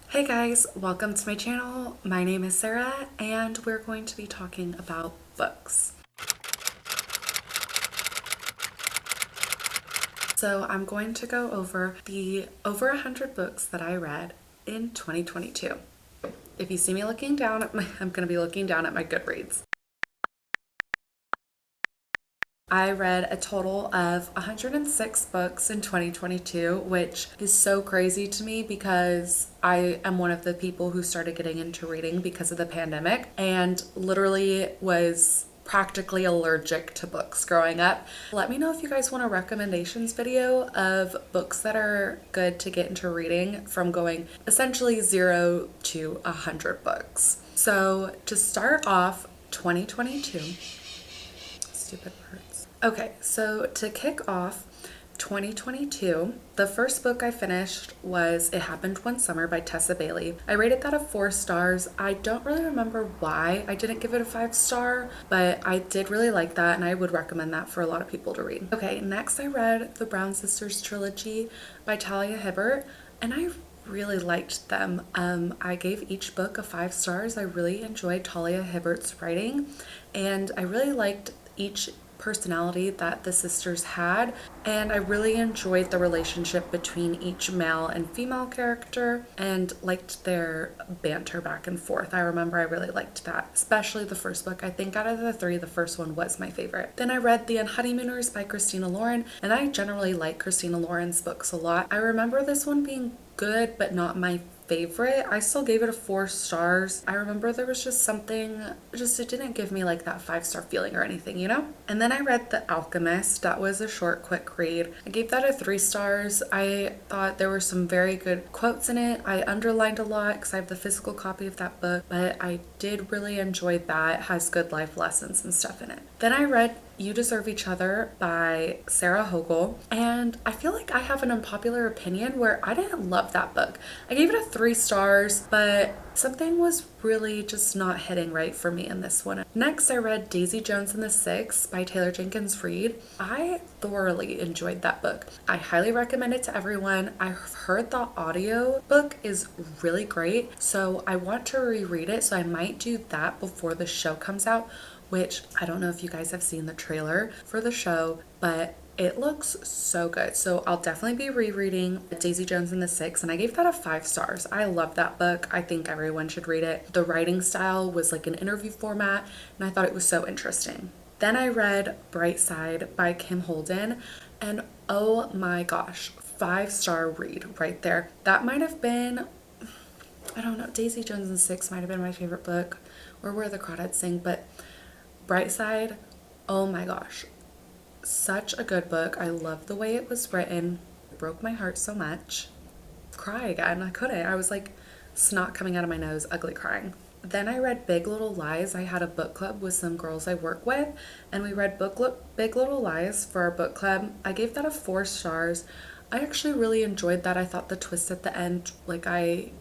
Hey guys, welcome to my channel. My name is Sarah and we're going to be talking about books. So I'm going to go over the over 100 books that I read in 2022. If you see me looking down at I'm going to be looking down at my Goodreads. I read a total of 106 books in 2022, which is so crazy to me because I am one of the people who started getting into reading because of the pandemic and literally was practically allergic to books growing up. Let me know if you guys want a recommendations video of books that are good to get into reading from going essentially 0 to 100 books. So to start off 2022, stupid words. Okay, so to kick off 2022, the first book I finished was It Happened One Summer by Tessa Bailey. I rated that a 4 stars. I don't really remember why I didn't give it a 5-star, but I did really like that and I would recommend that for a lot of people to read. Okay, next I read the Brown Sisters trilogy by Talia Hibbert and I really liked them. I gave each book a 5 stars. I really enjoyed Talia Hibbert's writing and I really liked each personality that the sisters had, and I really enjoyed the relationship between each male and female character and liked their banter back and forth. I remember I really liked that, especially the first book. I think out of the 3, the first one was my favorite. Then I read The Honeymooners by Christina Lauren, and I generally like Christina Lauren's books a lot. I remember this one being good but not my favorite. I still gave it a 4 stars. I remember there was just something, it didn't give me like that 5-star feeling or anything, you know? And then I read The Alchemist. That was a short, quick read. I gave that a 3 stars. I thought there were some very good quotes in it. I underlined a lot because I have the physical copy of that book, but I did really enjoy that. It has good life lessons and stuff in it. Then I read You Deserve Each Other by Sarah Hogel, and I feel like I have an unpopular opinion where I didn't love that book. I gave it a 3 stars, but something was really just not hitting right for me in this one. Next, I read Daisy Jones and the Six by Taylor Jenkins Reid. I thoroughly enjoyed that book. I highly recommend it to everyone. I've heard the audio book is really great, so I want to reread it, so I might do that before the show comes out, which I don't know if you guys have seen the trailer for the show, but it looks so good. So I'll definitely be rereading Daisy Jones and the Six, and I gave that a 5 stars. I love that book. I think everyone should read it. The writing style was like an interview format, and I thought it was so interesting. Then I read Bright Side by Kim Holden, and oh my gosh, 5-star read right there. That might have been, I don't know, Daisy Jones and the Six might have been my favorite book, or Where the Crawdads Sing, but Bright Side, oh my gosh, such a good book. I love the way it was written. It broke my heart so much. Cry again. I couldn't. I was like snot coming out of my nose, ugly crying. Then I read Big Little Lies. I had a book club with some girls I work with, and we read Big Little Lies for our book club. I gave that a 4 stars. I actually really enjoyed that. I thought the twist at the end, like I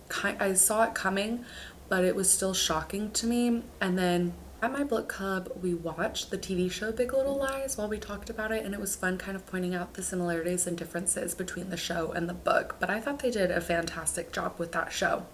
saw it coming, but it was still shocking to me. And then at my book club, we watched the TV show Big Little Lies while we talked about it, and it was fun kind of pointing out the similarities and differences between the show and the book, but I thought they did a fantastic job with that show.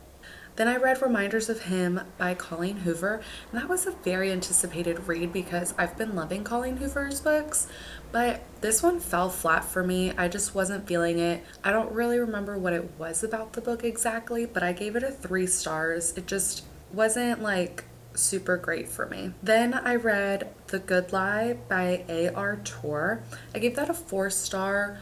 Then I read Reminders of Him by Colleen Hoover, and that was a very anticipated read because I've been loving Colleen Hoover's books, but this one fell flat for me. I just wasn't feeling it. I don't really remember what it was about the book exactly, but I gave it a 3 stars. It just wasn't like super great for me. Then I read The Good Lie by A.R. Torr. I gave that a 4 star.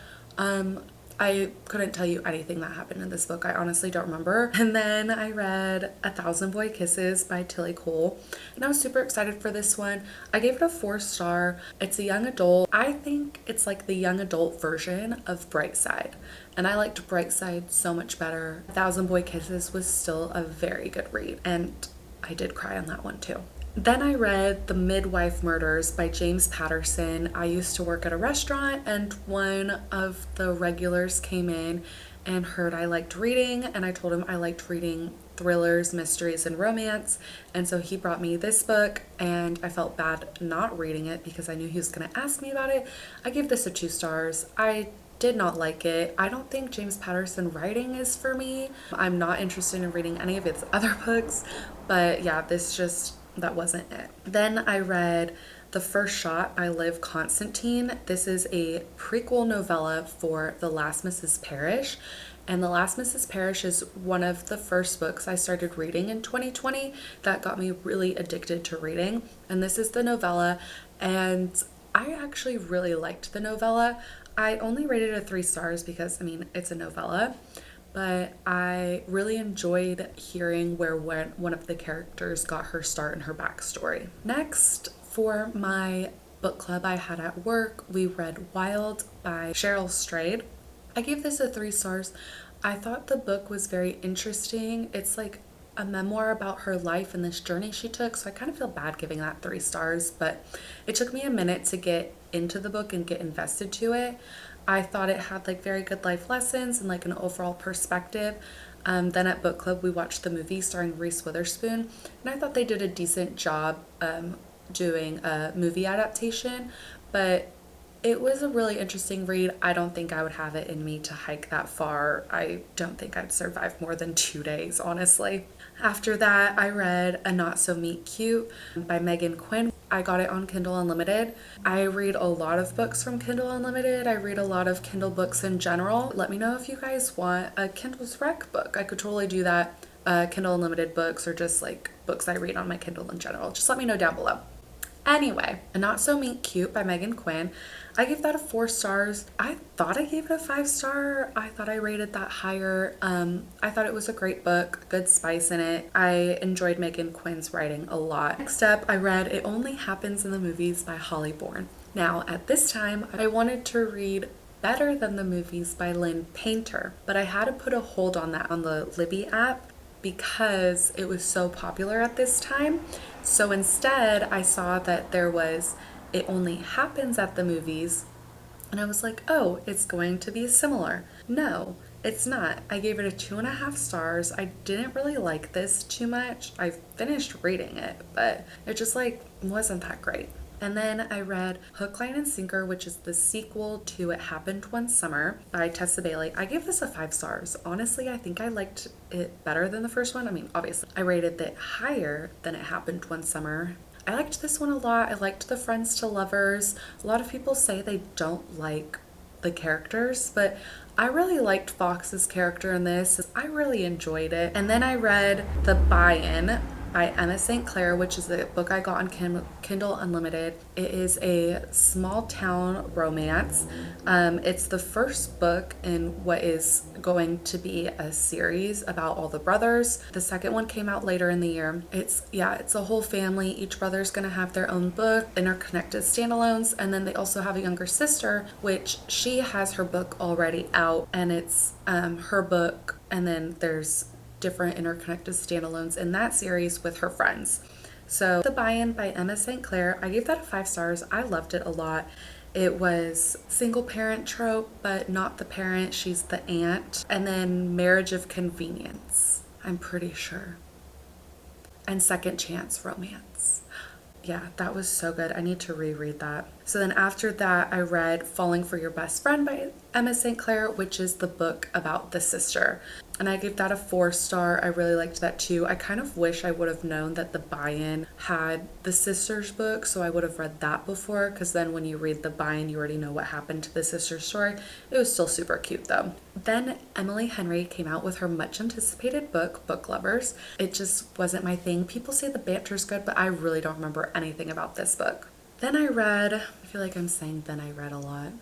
I couldn't tell you anything that happened in this book. I honestly don't remember. And then I read A Thousand Boy Kisses by Tilly Cole, and I was super excited for this one. I gave it a 4 star. It's a young adult. I think it's like the young adult version of Bright Side, and I liked Bright Side so much better. A Thousand Boy Kisses was still a very good read, and I did cry on that one too. Then I read The Midwife Murders by James Patterson. I used to work at a restaurant, and one of the regulars came in and heard I liked reading, and I told him I liked reading thrillers, mysteries, and romance, and so he brought me this book, and I felt bad not reading it because I knew he was going to ask me about it. I gave this a 2 stars. I Did not like it. I don't think James Patterson writing is for me. I'm not interested in reading any of his other books, but yeah, that wasn't it. Then I read The First Shot by Liv Constantine. This is a prequel novella for The Last Mrs. Parrish. And The Last Mrs. Parrish is one of the first books I started reading in 2020 that got me really addicted to reading. And this is the novella, and I actually really liked the novella. I only rated it 3 stars because, I mean, it's a novella, but I really enjoyed hearing where one of the characters got her start and her backstory. Next, for my book club I had at work, we read Wild by Cheryl Strayed. I gave this a 3 stars. I thought the book was very interesting. It's like a memoir about her life and this journey she took, so I kind of feel bad giving that 3 stars, but it took me a minute to get into the book and get invested to it. I thought it had like very good life lessons and like an overall perspective. Then at book club we watched the movie starring Reese Witherspoon, and I thought they did a decent job doing a movie adaptation, but it was a really interesting read. I don't think I would have it in me to hike that far. I don't think I'd survive more than 2 days, honestly. After that, I read A Not So Meet Cute by Megan Quinn. I got it on Kindle Unlimited. I read a lot of books from Kindle Unlimited. I read a lot of Kindle books in general. Let me know if you guys want a Kindle's Rec book. I could totally do that. Kindle Unlimited books, or just like books I read on my Kindle in general. Just let me know down below. Anyway, A Not So Meet Cute by Megan Quinn. I gave that a 4 stars. I thought I gave it a 5 star. I thought I rated that higher. I thought it was a great book, good spice in it. I enjoyed Megan Quinn's writing a lot. Next up, I read It Only Happens in the Movies by Holly Bourne. Now, at this time, I wanted to read Better Than the Movies by Lynn Painter, but I had to put a hold on that on the Libby app because it was so popular at this time. So instead, I saw that there was It Only Happens at the Movies, and I was like, oh, it's going to be similar. No, it's not. I gave it a 2.5 stars. I didn't really like this too much. I finished reading it, but it just like wasn't that great. And then I read Hook, Line, and Sinker, which is the sequel to It Happened One Summer by Tessa Bailey. I gave this a 5 stars. Honestly, I think I liked it better than the first one. I mean, obviously, I rated it higher than It Happened One Summer. I liked this one a lot. I liked the friends to lovers. A lot of people say they don't like the characters, but I really liked Fox's character in this. I really enjoyed it. And then I read The Buy-In by Emma St. Clair, which is a book I got on Kindle Unlimited. It is a small town romance. It's the first book in what is going to be a series about all the brothers. The second one came out later in the year. It's a whole family. Each brother's gonna have their own book, interconnected standalones, and then they also have a younger sister, which she has her book already out, and it's her book, and then there's different interconnected standalones in that series with her friends. So The Buy-In by Emma St. Clair, I gave that a 5 stars. I loved it a lot. It was single parent trope, but not the parent, she's the aunt. And then Marriage of Convenience, I'm pretty sure. And Second Chance Romance. Yeah, that was so good. I need to reread that. So then after that, I read Falling for Your Best Friend by Emma St. Clair, which is the book about the sister. And I gave that a 4 star. I really liked that too. I kind of wish I would have known that The Buy-In had the sister's book, so I would have read that before, because then when you read The Buy-In, you already know what happened to the sister's story. It was still super cute though. Then Emily Henry came out with her much anticipated book, Book Lovers. It just wasn't my thing. People say the banter's good, but I really don't remember anything about this book. Then I feel like I'm saying then I read a lot.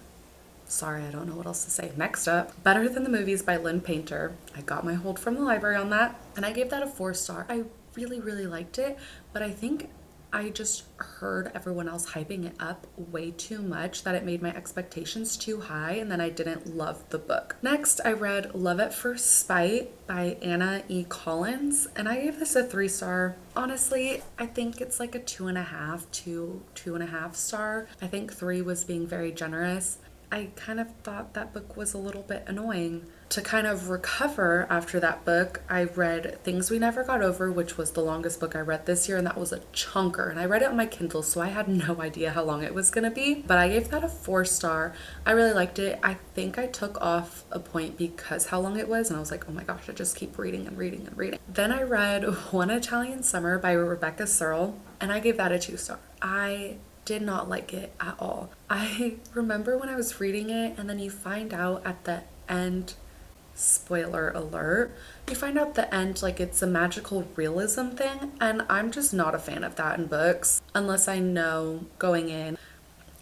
Sorry, I don't know what else to say. Next up, Better Than the Movies by Lynn Painter. I got my hold from the library on that, and I gave that a 4 star. I really, really liked it, but I think I just heard everyone else hyping it up way too much, that it made my expectations too high, and then I didn't love the book. Next, I read Love at First Spite by Anna E. Collins, and I gave this a 3 star. Honestly, I think it's like a 2.5 to 2.5 star. I think 3 was being very generous. I kind of thought that book was a little bit annoying. to kind of recover after that book, I read Things We Never Got Over, which was the longest book I read this year, and that was a chunker. And I read it on my Kindle, so I had no idea how long it was going to be. But I gave that a 4-star. I really liked it. I think I took off a point because how long it was, and I was like, oh my gosh, I just keep reading and reading and reading. Then I read One Italian Summer by Rebecca Searle, and I gave that a 2-star. I did not like it at all. I remember when I was reading it, and then you find out at the end, spoiler alert, you find out the end like it's a magical realism thing, and I'm just not a fan of that in books unless I know going in.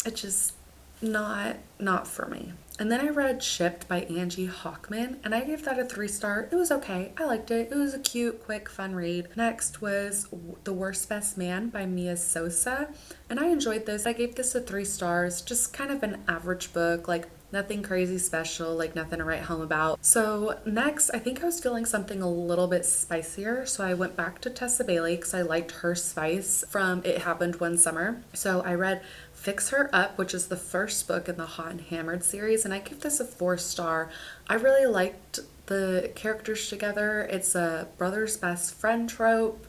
It's just not for me. And then I read Shipped by Angie Hockman, and I gave that a 3-star. It was okay. I liked it. It was a cute, quick, fun read. Next was The Worst Best Man by Mia Sosa, and I enjoyed this. I gave this a 3 stars. Just kind of an average book, like nothing crazy special, like nothing to write home about. So next, I think I was feeling something a little bit spicier, so I went back to Tessa Bailey because I liked her spice from It Happened One Summer. So I read Fix Her Up, which is the first book in the Hot and Hammered series, and I give this a 4-star. I really liked the characters together. It's a brother's best friend trope.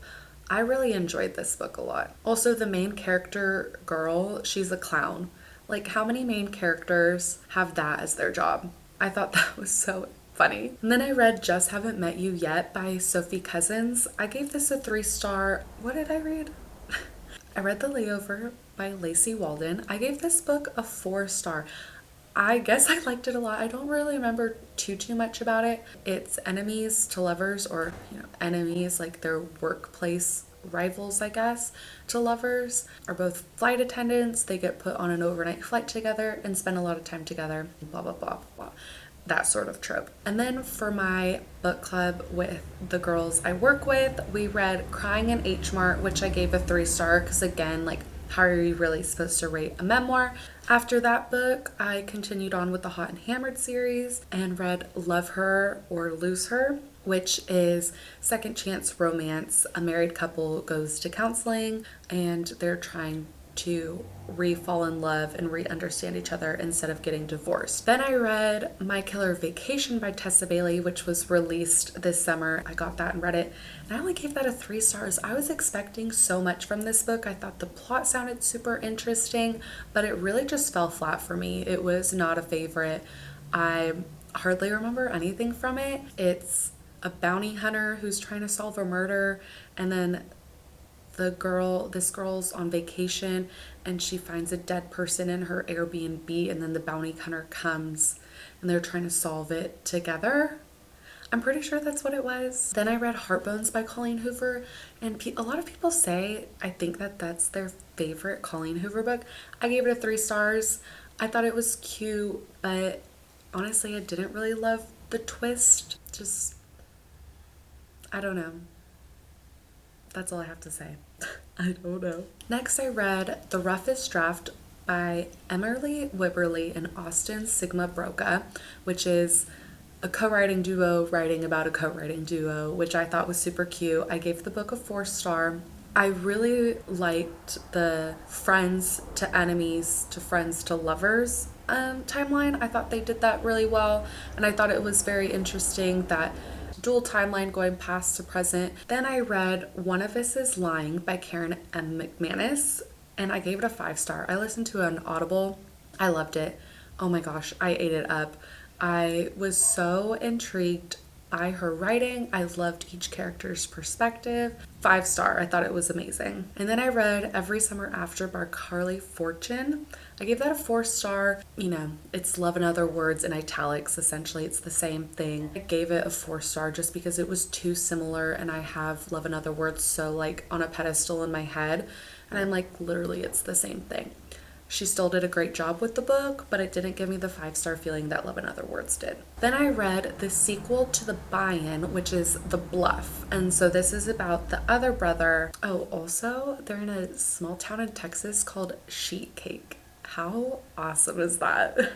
I really enjoyed this book a lot. Also, the main character girl, she's a clown. Like, how many main characters have that as their job? I thought that was so funny. And then I read Just Haven't Met You Yet by Sophie Cousins. I gave this a 3-star. What did I read? I read The Layover by Lacey Walden. I gave this book a 4-star. I guess I liked it a lot. I don't really remember too much about it. It's enemies to lovers, or enemies, like their workplace rivals, I guess, to lovers, are both flight attendants. They get put on an overnight flight together and spend a lot of time together, blah blah blah blah, that sort of trope. And then for my book club with the girls I work with, we read Crying in H Mart, which I gave a 3-star because, again, like, how are you really supposed to rate a memoir? After that book, I continued on with the Hot and Hammered series and read Love Her or Lose Her, which is second chance romance. A married couple goes to counseling and they're trying to re-fall in love and re-understand each other instead of getting divorced. Then I read My Killer Vacation by Tessa Bailey, which was released this summer. I got that and read it, and I only gave that a 3 stars. I was expecting so much from this book. I thought the plot sounded super interesting, but it really just fell flat for me. It was not a favorite. I hardly remember anything from it. It's a bounty hunter who's trying to solve a murder, and then this girl's on vacation and she finds a dead person in her Airbnb, and then the bounty hunter comes and they're trying to solve it together. I'm pretty sure that's what it was. Then I read Heartbones by Colleen Hoover, and a lot of people say, I think that that's their favorite Colleen Hoover book. I gave it a 3 stars. I thought it was cute, but honestly, I didn't really love the twist. Just, I don't know. That's all I have to say. I don't know. Next, I read The Roughest Draft by Emily Wibberley and Austin Sigma Broca, which is a co-writing duo writing about a co-writing duo, which I thought was super cute. I gave the book a 4-star. I really liked the friends to enemies to friends to lovers timeline. I thought they did that really well, and I thought it was very interesting, that dual timeline going past to present. Then I read One of Us is Lying by Karen M. McManus, and I gave it a 5-star. I listened to it on Audible. I loved it. Oh my gosh, I ate it up. I was so intrigued by her writing. I loved each character's perspective. 5-star. I thought it was amazing. And then I read Every Summer After by Carly Fortune. I gave that a 4-star. It's Love in Other Words in italics. Essentially, it's the same thing. I gave it a 4-star just because it was too similar, and I have Love in Other Words so like on a pedestal in my head, and I'm like, literally, it's the same thing. She still did a great job with the book, but it didn't give me the 5-star feeling that Love in Other Words did. Then I read the sequel to The Buy-In, which is The Bluff. And so this is about the other brother. Oh, also, they're in a small town in Texas called Sheet Cake. How awesome is that?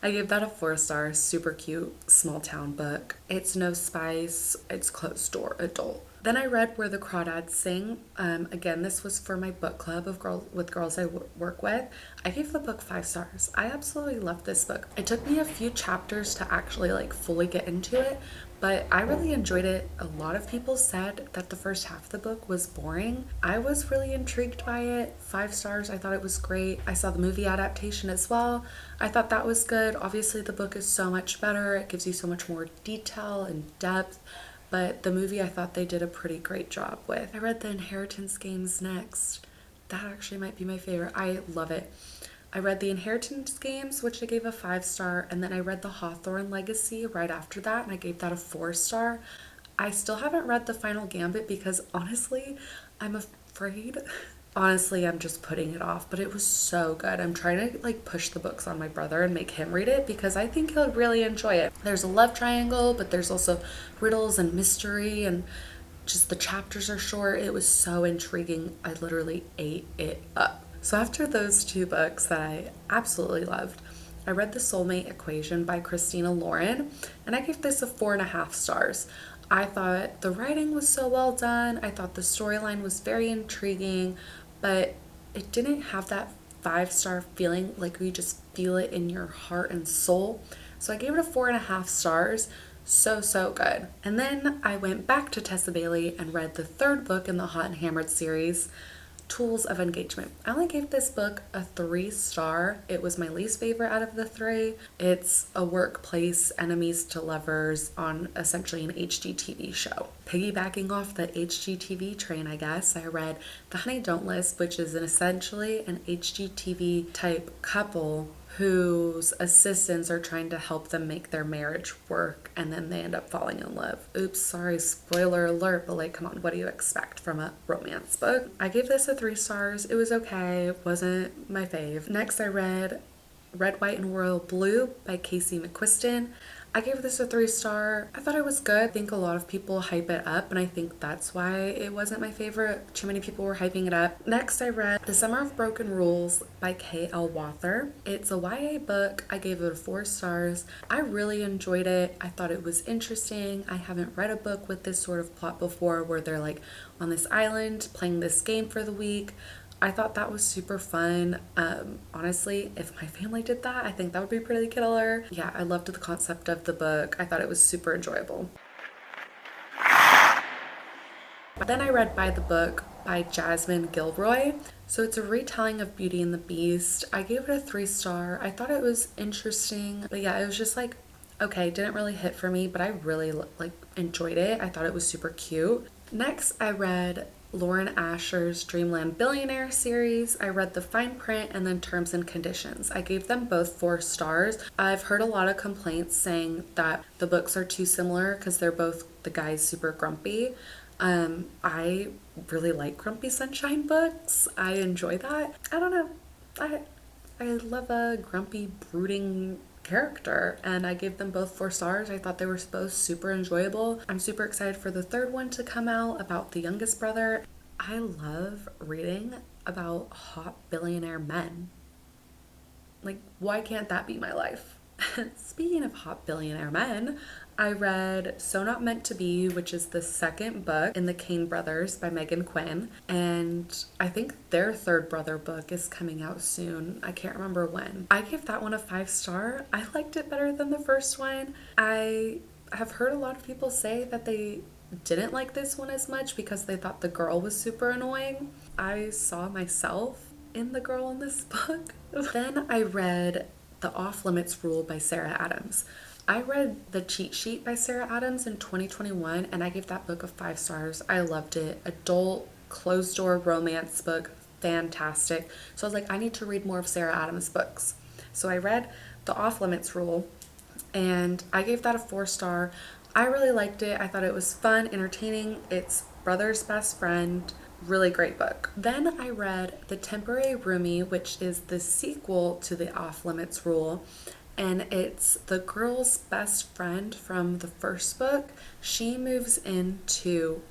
I gave that a 4 star. Super cute, small town book. It's no spice, it's closed door adult. Then I read Where the Crawdads Sing. Again, this was for my book club of girls I work with. I gave the book 5 stars. I absolutely loved this book. It took me a few chapters to actually like fully get into it, but I really enjoyed it. A lot of people said that the first half of the book was boring. I was really intrigued by it. 5 stars. I thought it was great. I saw the movie adaptation as well. I thought that was good. Obviously, the book is so much better. It gives you so much more detail and depth. But the movie, I thought they did a pretty great job with. I read The Inheritance Games next. That actually might be my favorite. I love it. I read The Inheritance Games, which I gave a 5 star, and then I read The Hawthorne Legacy right after that, and I gave that a 4 star. I still haven't read The Final Gambit because honestly, I'm afraid. Honestly, I'm just putting it off, but it was so good. I'm trying to like push the books on my brother and make him read it because I think he'll really enjoy it. There's a love triangle, but there's also riddles and mystery, and just the chapters are short. It was so intriguing. I literally ate it up. So after those two books that I absolutely loved, I read The Soulmate Equation by Christina Lauren, and I gave this a 4.5 stars. I thought the writing was so well done. I thought the storyline was very intriguing, but it didn't have that 5 star feeling like you just feel it in your heart and soul. So I gave it a 4.5 stars. So, so good. And then I went back to Tessa Bailey and read the third book in the Hot and Hammered series, Tools of Engagement. I only gave this book a 3 star. It was my least favorite out of the three. It's a workplace enemies to lovers on essentially an HGTV show. Piggybacking off the HGTV train, I guess, I read The Honey Don't List, which is essentially an HGTV type couple whose assistants are trying to help them make their marriage work, and then they end up falling in love. Oops, sorry, spoiler alert, but like, come on, what do you expect from a romance book? I gave this a 3 stars. It was okay. It wasn't my fave. Next, I read Red, White, and Royal Blue by Casey McQuiston. I gave this a 3 star. I thought it was good. I think a lot of people hype it up, and I think that's why it wasn't my favorite. Too many people were hyping it up. Next, I read The Summer of Broken Rules by K.L. Wather. It's a YA book. I gave it a 4 stars. I really enjoyed it. I thought it was interesting. I haven't read a book with this sort of plot before where they're like on this island playing this game for the week. I thought that was super fun. Honestly, if my family did that, I think that would be pretty killer. Yeah, I loved the concept of the book. I thought it was super enjoyable. Then I read By the Book by Jasmine Gilroy. So it's a retelling of Beauty and the Beast. I gave it a 3 star. I thought it was interesting, but yeah, it was just like, okay, didn't really hit for me, but I really like enjoyed it. I thought it was super cute. Next, I read Lauren Asher's Dreamland Billionaire series. I read The Fine Print and then Terms and Conditions. I gave them both 4 stars. I've heard a lot of complaints saying that the books are too similar because they're both the guy's super grumpy. I really like Grumpy Sunshine books. I enjoy that. I don't know. I love a grumpy, brooding character, and I gave them both 4 stars. I thought they were both super enjoyable. I'm super excited for the third one to come out about the youngest brother. I love reading about hot billionaire men. Like, why can't that be my life? Speaking of hot billionaire men, I read So Not Meant to Be, which is the second book in the Kane Brothers by Megan Quinn. And I think their third brother book is coming out soon. I can't remember when. I gave that one a 5 star. I liked it better than the first one. I have heard a lot of people say that they didn't like this one as much because they thought the girl was super annoying. I saw myself in the girl in this book. Then I read The Off Limits Rule by Sarah Adams. I read The Cheat Sheet by Sarah Adams in 2021, and I gave that book a 5 stars. I loved it. Adult, closed door romance book, fantastic. So I was like, I need to read more of Sarah Adams' books. So I read The Off Limits Rule, and I gave that a 4 star. I really liked it. I thought it was fun, entertaining. It's brother's best friend. Really great book. Then I read The Temporary Roomie, which is the sequel to The Off Limits Rule. And it's the girl's best friend from the first book. She moves into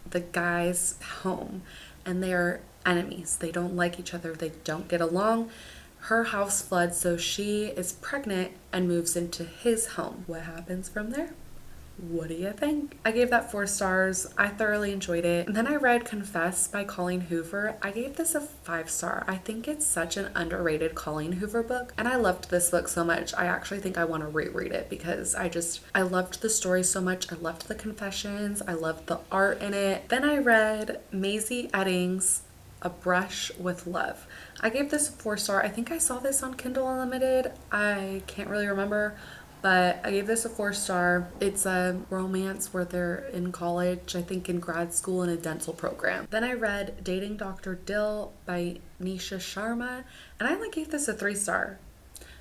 the guy's home, and they're enemies. They don't like each other. They don't get along. Her house floods, so she is pregnant and moves into his home. What happens from there? What do you think? I gave that 4 stars. I thoroughly enjoyed it. And then I read Confess by Colleen Hoover. I gave this a 5 star. I think it's such an underrated Colleen Hoover book. And I loved this book so much. I actually think I want to reread it because I loved the story so much. I loved the confessions. I loved the art in it. Then I read Maisie Eddings' A Brush with Love. I gave this a 4 star. I think I saw this on Kindle Unlimited. I can't really remember, but I gave this a 4 star. It's a romance where they're in college, I think in grad school in a dental program. Then I read Dating Dr. Dill by Nisha Sharma, and I only gave this a 3 star,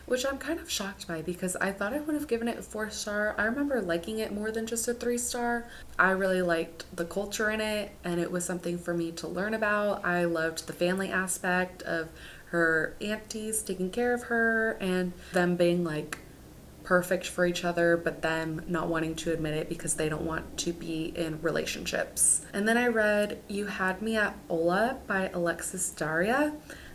which I'm kind of shocked by because I thought I would have given it a 4 star. I remember liking it more than just a 3 star. I really liked the culture in it, and it was something for me to learn about. I loved the family aspect of her aunties taking care of her and them being like perfect for each other, but them not wanting to admit it because they don't want to be in relationships. And then I read You Had Me at Ola by Alexis Daria.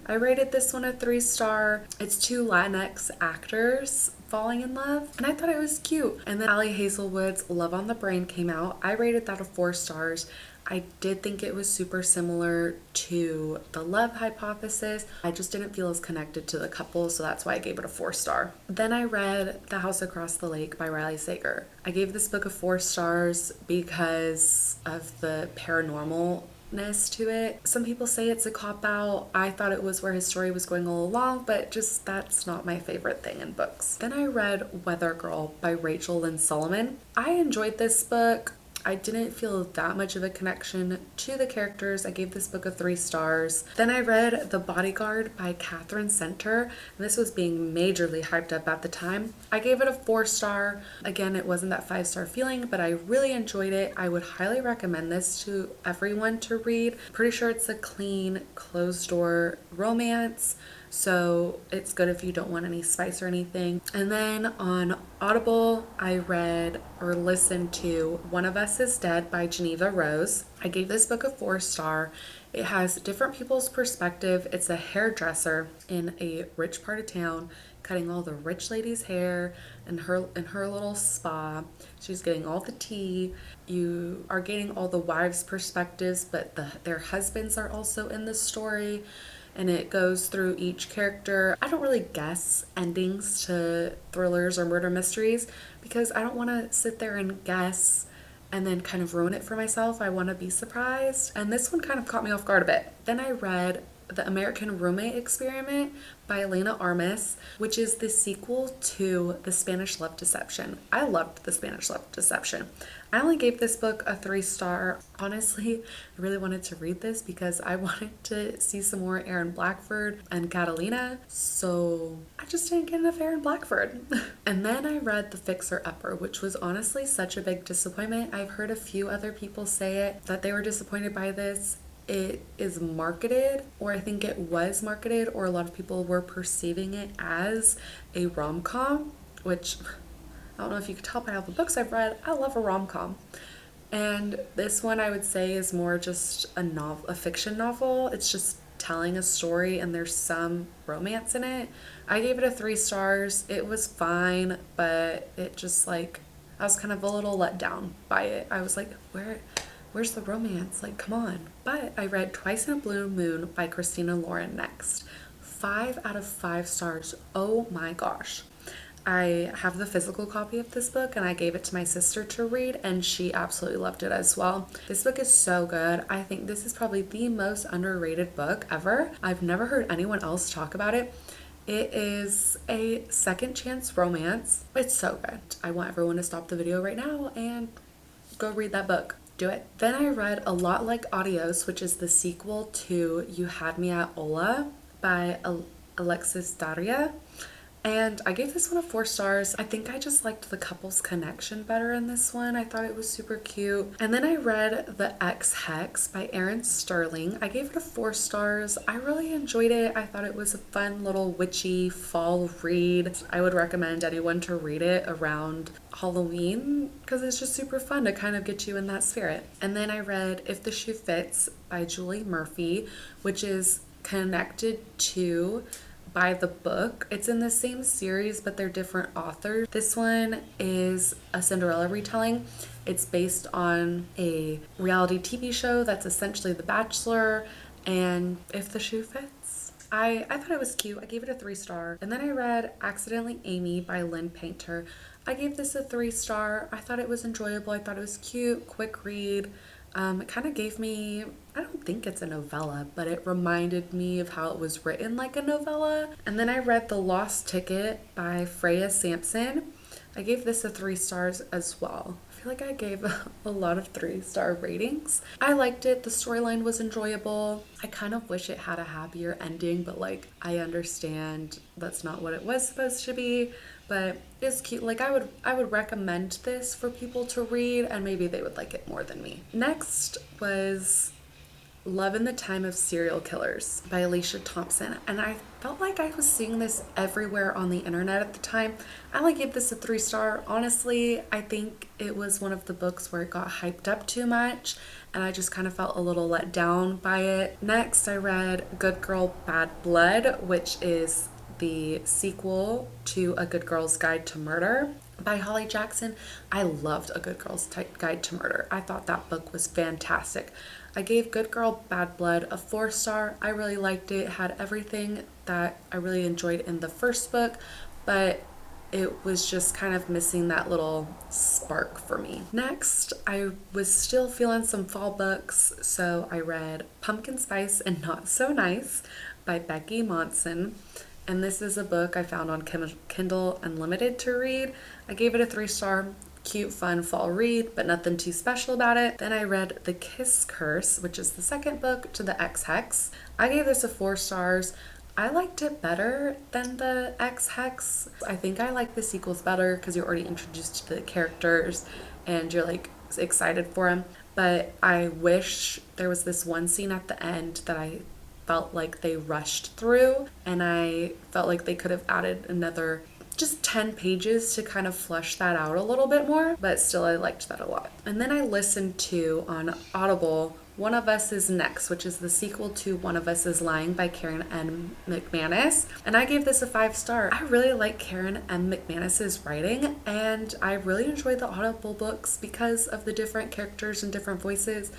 I rated this one a 3 star. It's two Latinx actors falling in love, and I thought it was cute. And then Ali Hazelwood's Love on the Brain came out. I rated that a 4 stars. I did think it was super similar to The Love Hypothesis. I just didn't feel as connected to the couple, so that's why I gave it a 4 star. Then I read The House Across the Lake by Riley Sager. I gave this book a 4 stars because of the paranormalness to it. Some people say it's a cop-out. I thought it was where his story was going all along, but just that's not my favorite thing in books. Then I read Weather Girl by Rachel Lynn Solomon. I enjoyed this book. I didn't feel that much of a connection to the characters. I gave this book a 3 stars. Then I read The Bodyguard by Catherine Center, and this was being majorly hyped up at the time. I gave it a 4 star. Again, it wasn't that 5 star feeling, but I really enjoyed it. I would highly recommend this to everyone to read. Pretty sure it's a clean, closed-door romance, so it's good if you don't want any spice or anything. And then on Audible, I read or listened to One of Us is Dead by Geneva Rose. I gave this book a 4 star. It has different people's perspective. It's a hairdresser in a rich part of town cutting all the rich lady's hair in her little spa. She's getting all the tea. You are getting all the wives' perspectives, but their husbands are also in the story. And it goes through each character. I don't really guess endings to thrillers or murder mysteries because I don't want to sit there and guess and then kind of ruin it for myself. I want to be surprised. And this one kind of caught me off guard a bit. Then I read The American Roommate Experiment by Elena Armas, which is the sequel to The Spanish Love Deception. I loved The Spanish Love Deception. I only gave this book a 3 star. Honestly, I really wanted to read this because I wanted to see some more Aaron Blackford and Catalina, so I just didn't get enough Aaron Blackford. And then I read The Fixer Upper, which was honestly such a big disappointment. I've heard a few other people say it, that they were disappointed by this. It is marketed, or I think it was marketed, or a lot of people were perceiving it as a rom-com, which I don't know if you could tell by all the books I've read. I love a rom-com. And this one I would say is more just a fiction novel. It's just telling a story and there's some romance in it. I gave it a 3 stars. It was fine, but it just I was kind of a little let down by it. I was like, where's the romance? Like, come on. But I read Twice in a Blue Moon by Christina Lauren next. 5 out of 5 stars. Oh my gosh. I have the physical copy of this book and I gave it to my sister to read and she absolutely loved it as well. This book is so good. I think this is probably the most underrated book ever. I've never heard anyone else talk about it. It is a second chance romance. It's so good. I want everyone to stop the video right now and go read that book. Do it. Then I read A Lot Like Adios, which is the sequel to You Had Me at Ola by Alexis Daria. And I gave this one a 4 stars. I think I just liked the couple's connection better in this one. I thought it was super cute. And then I read The Ex Hex by Erin Sterling. I gave it a 4 stars. I really enjoyed it. I thought it was a fun little witchy fall read. I would recommend anyone to read it around Halloween because it's just super fun to kind of get you in that spirit. And then I read If the Shoe Fits by Julie Murphy, which is connected to by the book. It's in the same series, but they're different authors. This one is a Cinderella retelling. It's based on a reality TV show that's essentially The Bachelor, and if the shoe fits. I thought it was cute. I gave it a 3-star. And then I read Accidentally Amy by Lynn Painter. I gave this a 3-star. I thought it was enjoyable. I thought it was cute, quick read. It kind of gave me, I don't think it's a novella, but it reminded me of how it was written like a novella. And then I read The Lost Ticket by Freya Sampson. I gave this a 3 stars as well. I feel like I gave a lot of 3-star ratings. I liked it. The storyline was enjoyable. I kind of wish it had a happier ending, but like I understand that's not what it was supposed to be. But it's cute. Like I would recommend this for people to read, and maybe they would like it more than me. Next was Love in the Time of Serial Killers by Alicia Thompson. And I felt like I was seeing this everywhere on the internet at the time. I only gave this a 3-star. Honestly, I think it was one of the books where it got hyped up too much, and I just kind of felt a little let down by it. Next, I read Good Girl, Bad Blood, which is the sequel to A Good Girl's Guide to Murder by Holly Jackson. I loved A Good Girl's Guide to Murder. I thought that book was fantastic. I gave Good Girl, Bad Blood a 4-star. I really liked it. It had everything that I really enjoyed in the first book, but it was just kind of missing that little spark for me. Next, I was still feeling some fall books, so I read Pumpkin Spice and Not So Nice by Becky Monson. And this is a book I found on Kindle Unlimited to read. I gave it a 3-star. Cute, fun fall read, but nothing too special about it. Then I read The Kiss Curse, which is the second book to the X-Hex. I gave this a 4 stars. I liked it better than the X-Hex. I think I like the sequels better because you're already introduced to the characters and you're like excited for them. But I wish there was this one scene at the end that I felt like they rushed through, and I felt like they could have added another just 10 pages to kind of flesh that out a little bit more, but still I liked that a lot. And then I listened to on Audible One of Us Is Next, which is the sequel to One of Us Is Lying by Karen M. McManus, and I gave this a 5-star. I really like Karen M. McManus's writing, and I really enjoyed the Audible books because of the different characters and different voices.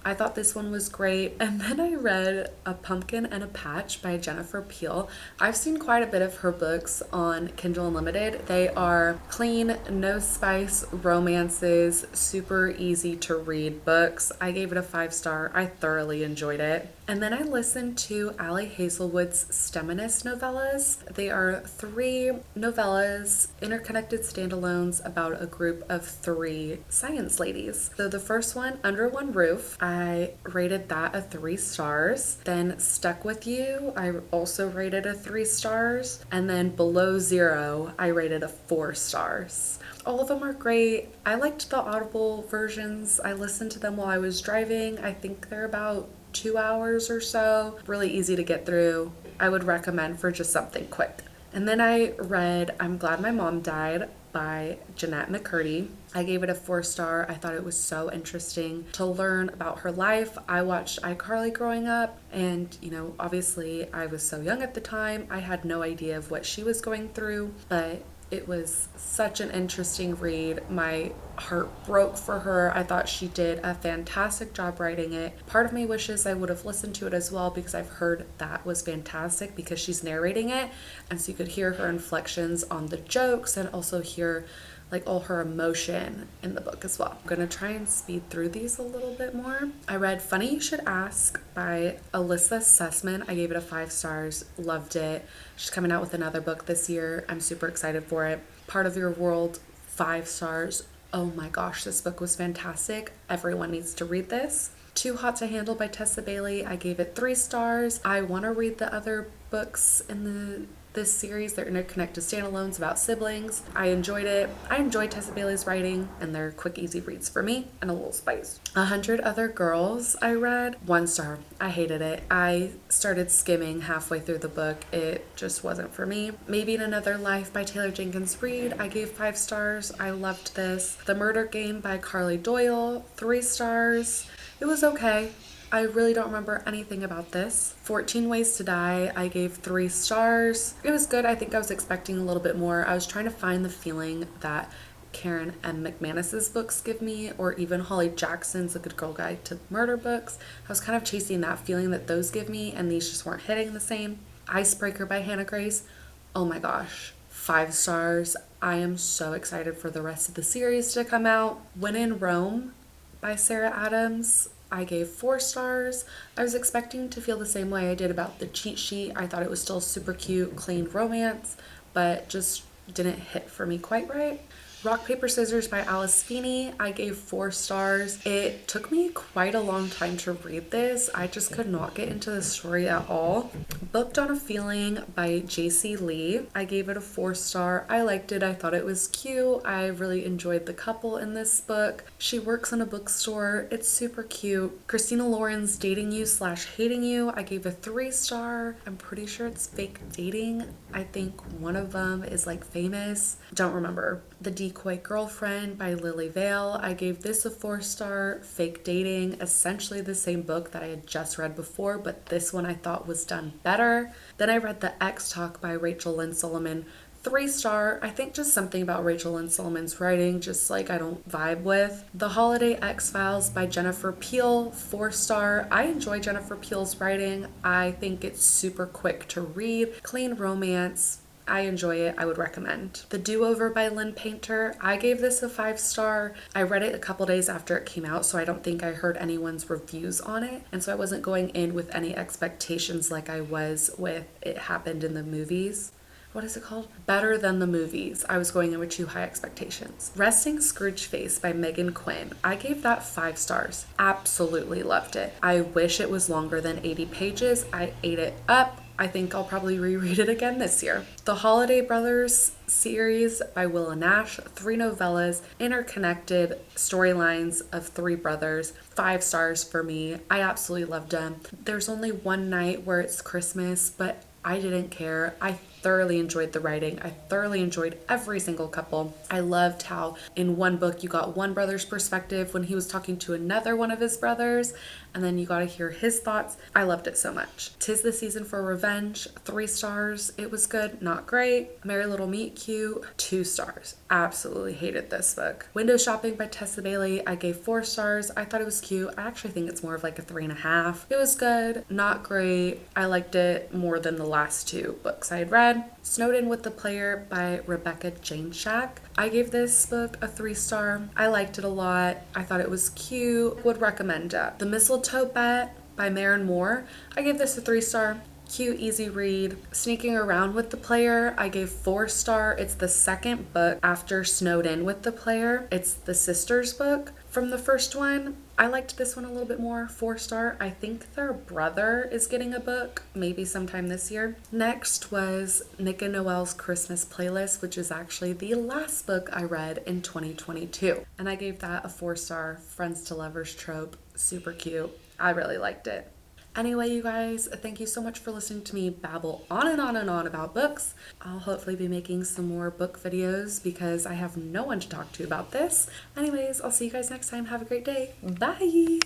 I thought this one was great. And then I read A Pumpkin and a Patch by Jennifer Peel. I've seen quite a bit of her books on Kindle Unlimited. They are clean, no spice romances, super easy to read books. I gave it a 5-star. I thoroughly enjoyed it. And then I listened to Allie Hazelwood's STEMinist novellas. They are 3 novellas, interconnected standalones about a group of 3 science ladies. So the first one, Under One Roof, I rated that a 3 stars. Then Stuck With You, I also rated a 3 stars. And then Below Zero, I rated a 4 stars. All of them are great. I liked the Audible versions. I listened to them while I was driving. I think they're about 2 hours or so. Really easy to get through. I would recommend for just something quick. And then I read I'm Glad My Mom Died by Jeanette McCurdy. I gave it a 4-star. I thought it was so interesting to learn about her life. I watched iCarly growing up, and obviously I was so young at the time. I had no idea of what she was going through, but it was such an interesting read. My heart broke for her. I thought she did a fantastic job writing it. Part of me wishes I would have listened to it as well, because I've heard that was fantastic because she's narrating it, and so you could hear her inflections on the jokes and also hear like all her emotion in the book as well. I'm gonna try and speed through these a little bit more. I read Funny You Should Ask by Alyssa Sussman. I gave it a 5 stars, loved it. She's coming out with another book this year. I'm super excited for it. Part of Your World, 5 stars. Oh my gosh, this book was fantastic. Everyone needs to read this. Too Hot to Handle by Tessa Bailey. I gave it 3 stars. I want to read the other books in this series. They're interconnected standalones about siblings. I enjoyed it. I enjoyed Tessa Bailey's writing, and they're quick, easy reads for me and a little spice. 100 Other Girls I read. 1 star. I hated it. I started skimming halfway through the book. It just wasn't for me. Maybe in Another Life by Taylor Jenkins Reid. I gave 5 stars. I loved this. The Murder Game by Carly Doyle. 3 stars. It was okay. I really don't remember anything about this. 14 Ways to Die, I gave 3 stars. It was good. I think I was expecting a little bit more. I was trying to find the feeling that Karen M. McManus's books give me, or even Holly Jackson's A Good Girl Guide to Murder books. I was kind of chasing that feeling that those give me, and these just weren't hitting the same. Icebreaker by Hannah Grace. Oh my gosh. 5 stars. I am so excited for the rest of the series to come out. When in Rome by Sarah Adams, I gave 4 stars. I was expecting to feel the same way I did about the cheat sheet. I thought it was still super cute, clean romance, but just didn't hit for me quite right. Rock, Paper, Scissors by Alice Feeney, I gave 4 stars. It took me quite a long time to read this. I just could not get into the story at all. Booked on a Feeling by J.C. Lee, I gave it a 4 star. I liked it. I thought it was cute. I really enjoyed the couple in this book. She works in a bookstore. It's super cute. Christina Lauren's Dating You / Hating You, I gave a 3 star. I'm pretty sure it's fake dating. I think one of them is like famous. Don't remember. The Decoy Girlfriend by Lily Vale, I gave this a 4 star. Fake dating, essentially the same book that I had just read before, but this one I thought was done better. Then I read The X Talk by Rachel Lynn Solomon, 3 star. I think just something about Rachel Lynn Solomon's writing just like I don't vibe with. The Holiday X-Files by Jennifer Peel, 4 star. I enjoy Jennifer Peel's writing. I think it's super quick to read, clean romance. I enjoy it. I would recommend. The Do-Over by Lynn Painter, I gave this a 5 star. I read it a couple days after it came out, so I don't think I heard anyone's reviews on it. And so I wasn't going in with any expectations like I was with It Happened in the Movies. What is it called? Better Than the Movies. I was going in with too high expectations. Resting Scrooge Face by Megan Quinn. I gave that 5 stars. Absolutely loved it. I wish it was longer than 80 pages. I ate it up. I think I'll probably reread it again this year. The Holiday Brothers series by Willa Nash, 3 novellas, interconnected storylines of 3 brothers, 5 stars for me. I absolutely loved them. There's only one night where it's Christmas, but I didn't care. I thoroughly enjoyed the writing. I thoroughly enjoyed every single couple. I loved how in one book you got one brother's perspective when he was talking to another one of his brothers, and then you got to hear his thoughts. I loved it so much. 'Tis the Season for Revenge, 3 stars. It was good, not great. Merry Little Meet Cute, 2 stars. Absolutely hated this book. Window Shopping by Tessa Bailey, I gave 4 stars. I thought it was cute. I actually think it's more of like a 3.5. It was good, not great. I liked it more than the last 2 books I had read. Snowed In with the Player by Rebecca Janeshak. I gave this book a 3 star. I liked it a lot. I thought it was cute. Would recommend it. The Mistletoe Bet by Maren Moore. I gave this a 3 star. Cute, easy read. Sneaking Around with the Player, I gave 4 star. It's the second book after Snowed In with the Player. It's the sister's book from the first one. I liked this one a little bit more, 4 star. I think their brother is getting a book, maybe sometime this year. Next was Nick and Noelle's Christmas Playlist, which is actually the last book I read in 2022. And I gave that a 4 star. Friends to Lovers trope, super cute. I really liked it. Anyway, you guys, thank you so much for listening to me babble on and on and on about books. I'll hopefully be making some more book videos because I have no one to talk to about this. Anyways, I'll see you guys next time. Have a great day. Bye!